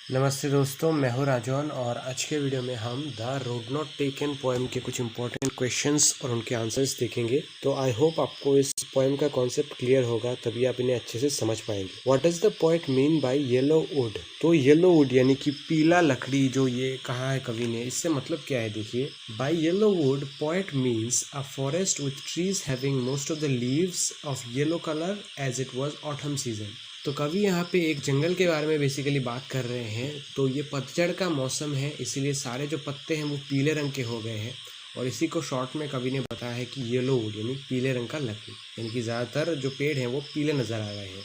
नमस्ते दोस्तों, मैं हूं राजौन और आज के वीडियो में हम the road not taken poem के कुछ इंपॉर्टेंट क्वेश्चंस और उनके आंसर्स देखेंगे। तो आई होप आपको इस पोएम का कॉन्सेप्ट क्लियर होगा, तभी आप इन्हें अच्छे से समझ पाएंगे। What does the poet mean by yellow would? तो येलो वुड यानी कि पीला लकड़ी जो ये कहा है कवि ने, इससे मतलब क्या है देखिए। By yellow wood poet means a forest with trees having most of the leaves of yellow colour as it was autumn season. तो कवि यहाँ पे एक जंगल के बारे में बेसिकली बात कर रहे हैं। तो ये पतझड़ का मौसम है, इसीलिए सारे जो पत्ते हैं वो पीले रंग के हो गए हैं। और इसी को शॉर्ट में कवि ने बताया है कि येलो वुड यानी पीले रंग का लकड़ी, यानी कि ज़्यादातर जो पेड़ हैं वो पीले नज़र आ रहे हैं।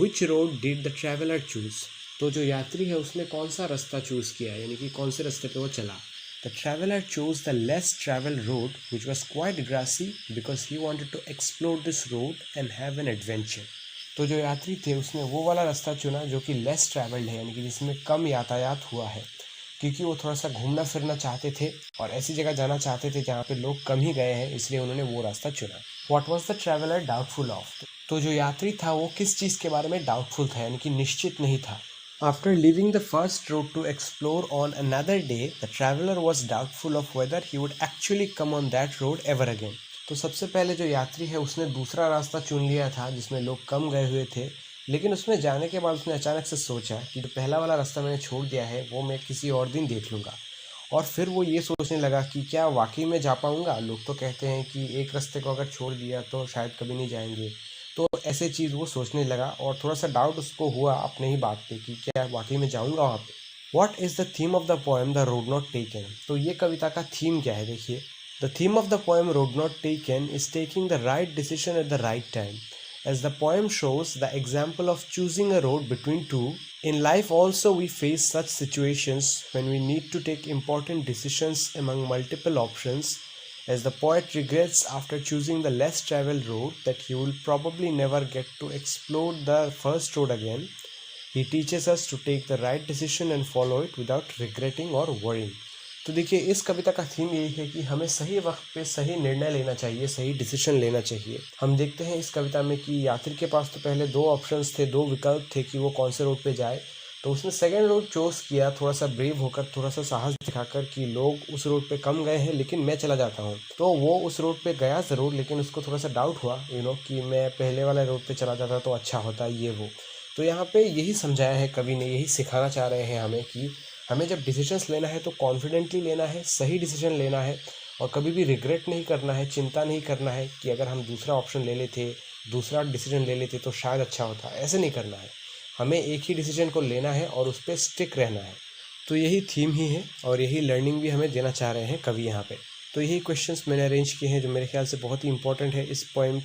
विच road did the traveller choose? तो जो यात्री है उसने कौन सा रास्ता चूज़ किया, यानी कि कौन से रास्ते पे वो चला। The traveller choose the less travel road which was quite grassy because he wanted to explore this road and have an adventure. तो जो यात्री थे उसने वो वाला रास्ता चुना जो कि लेस ट्रैवल्ड है, यानी कि जिसमें कम यातायात हुआ है, क्योंकि वो थोड़ा सा घूमना फिरना चाहते थे और ऐसी जगह जाना चाहते थे जहाँ पे लोग कम ही गए हैं, इसलिए उन्होंने वो रास्ता चुना। What was the traveller doubtful of? तो जो यात्री था वो किस चीज़ के बारे में डाउटफुल था, यानी कि निश्चित नहीं था। After leaving the first road to explore on another day, the traveller was doubtful of whether he would actually come on that road ever again. तो सबसे पहले जो यात्री है उसने दूसरा रास्ता चुन लिया था जिसमें लोग कम गए हुए थे, लेकिन उसमें जाने के बाद उसने अचानक से सोचा कि जो पहला वाला रास्ता मैंने छोड़ दिया है वो मैं किसी और दिन देख लूँगा। और फिर वो ये सोचने लगा कि क्या वाकई में जा पाऊँगा। लोग तो कहते हैं कि एक रास्ते को अगर छोड़ दिया तो शायद कभी नहीं जाएंगे। तो ऐसे चीज़ वो सोचने लगा और थोड़ा सा डाउट उसको हुआ अपने ही बात पे कि क्या वाकई में जाऊँगा वहाँ पे। What is the theme of the poem the road not taken? तो ये कविता का थीम क्या है देखिए। The theme of the poem Road Not Taken is taking the right decision at the right time. As the poem shows the example of choosing a road between two, in life also we face such situations when we need to take important decisions among multiple options. As the poet regrets after choosing the less traveled road that he will probably never get to explore the first road again, he teaches us to take the right decision and follow it without regretting or worrying. तो देखिए इस कविता का theme यही है कि हमें सही वक्त पे सही निर्णय लेना चाहिए, सही डिसीजन लेना चाहिए। हम देखते हैं इस कविता में कि यात्री के पास तो पहले दो ऑप्शंस थे, दो विकल्प थे कि वो कौन से रोड पे जाए। तो उसने सेकेंड रोड चूज किया, थोड़ा सा ब्रेव होकर, थोड़ा सा साहस दिखाकर कि लोग उस रोड पे कम गए हैं लेकिन मैं चला जाता हूँ। तो वो उस रोड पे गया ज़रूर, लेकिन उसको थोड़ा सा डाउट हुआ कि मैं पहले वाले रोड पे चला जाता तो अच्छा होता, ये वो। तो यहाँ पे यही समझाया है कवि ने, यही सिखाना चाह रहे हैं हमें कि हमें जब डिसीजंस लेना है तो कॉन्फिडेंटली लेना है, सही डिसीजन लेना है और कभी भी रिग्रेट नहीं करना है, चिंता नहीं करना है कि अगर हम दूसरा ऑप्शन ले लेते, दूसरा डिसीजन ले लेते तो शायद अच्छा होता। ऐसे नहीं करना है, हमें एक ही डिसीजन को लेना है और उस पर स्टिक रहना है। तो यही थीम ही है और यही लर्निंग भी हमें देना चाह रहे हैं कवि यहाँ पे। तो यही क्वेश्चंस मैंने अरेंज किए हैं जो मेरे ख्याल से बहुत ही इंपॉर्टेंट है इस पोएम